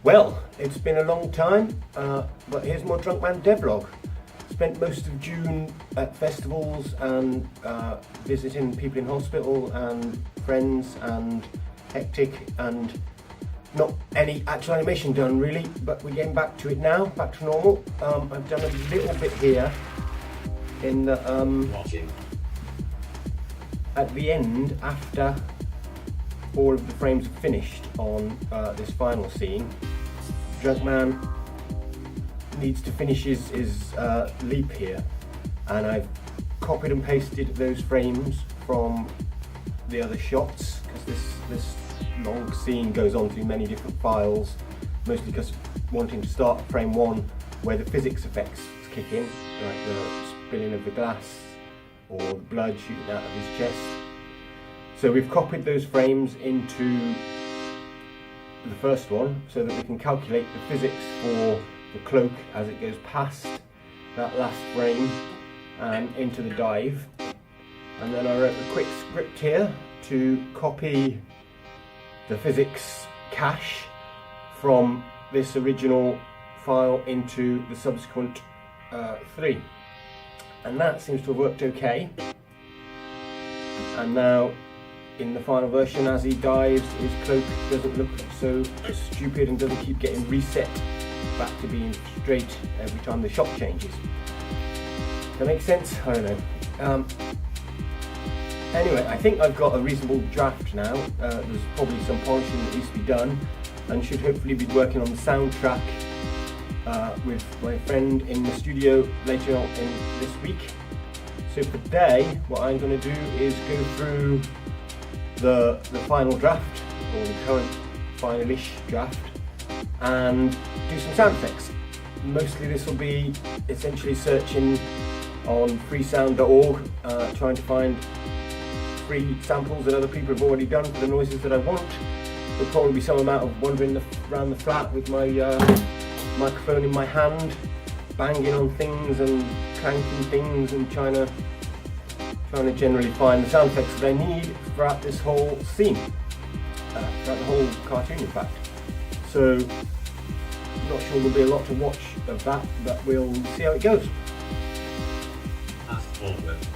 Well, it's been a long time, but here's more Drunkman Devlog. Spent most of June at festivals and visiting people in hospital and friends, and hectic, and not any actual animation done really, but we're getting back to it now, back to normal. I've done a little bit here in the at the end, after all of the frames are finished on this final scene. Drunkman needs to finish his leap here, and I've copied and pasted those frames from the other shots, because this long scene goes on through many different files, mostly because wanting to start at frame 1 where the physics effects kick in, like the spilling of the glass or the blood shooting out of his chest. So we've copied those frames into the first one so that we can calculate the physics for the cloak as it goes past that last frame and into the dive. And then I wrote a quick script here to copy the physics cache from this original file into the subsequent 3. And that seems to have worked okay. And now in the final version, as he dives, his cloak doesn't look so stupid and doesn't keep getting reset back to being straight every time the shot changes. Does that make sense? I don't know. Anyway, I think I've got a reasonable draft now. There's probably some polishing that needs to be done, and should hopefully be working on the soundtrack with my friend in the studio later on in this week. So for today, what I'm going to do is go through the final draft, or the current finalish draft, and do some sound effects. Mostly this will be essentially searching on freesound.org, trying to find free samples that other people have already done for the noises that I want. There'll probably be some amount of wandering around the flat with my microphone in my hand, banging on things and clanking things and trying to generally find the sound effects that I need throughout this whole scene, throughout the whole cartoon in fact. So I'm not sure there'll be a lot to watch of that, but we'll see how it goes. That's all of it.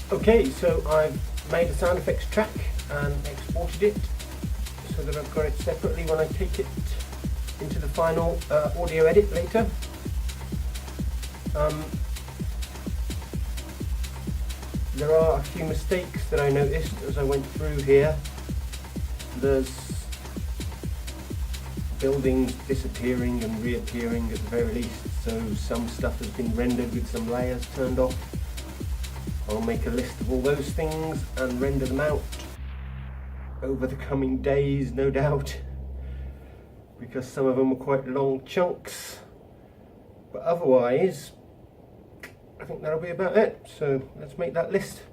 Okay, so I've made a sound effects track and exported it so that I've got it separately when I take it into the final audio edit later. There are a few mistakes that I noticed as I went through here. There's buildings disappearing and reappearing at the very least, so some stuff has been rendered with some layers turned off. I'll make a list of all those things and render them out over the coming days, no doubt, because some of them are quite long chunks. But otherwise, I think that'll be about it. So let's make that list.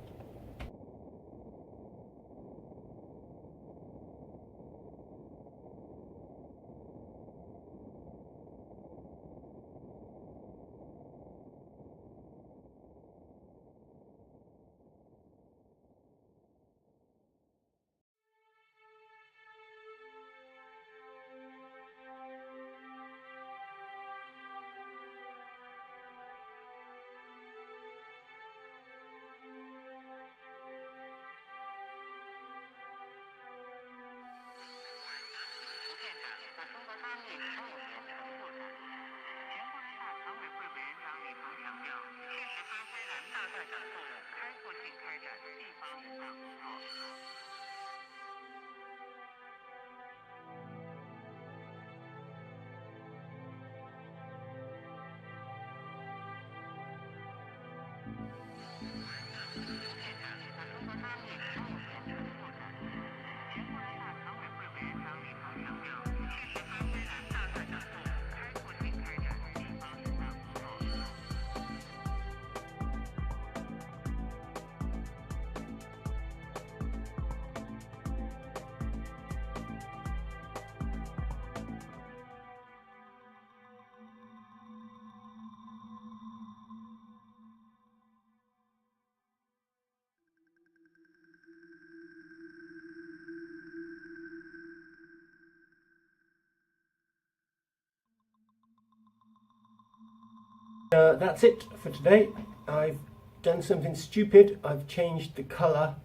That's it for today. I've done something stupid. I've changed the colour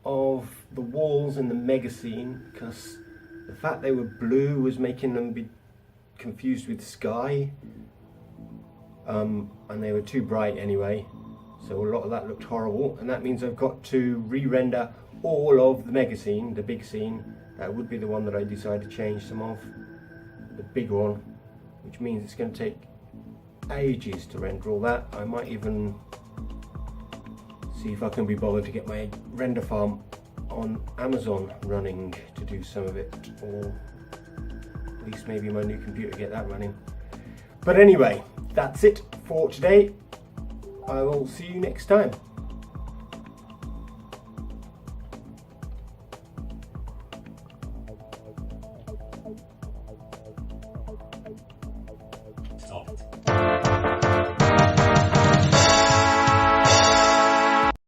of the walls in the mega scene because the fact they were blue was making them be confused with sky, and they were too bright anyway, so a lot of that looked horrible, and that means I've got to re-render all of the mega scene, the big scene. That would be the one that I decided to change some of, the big one, which means it's going to take ages to render all that. I might even see if I can be bothered to get my render farm on Amazon running to do some of it, or at least maybe my new computer get that running. But anyway, that's it for today. I will see you next time.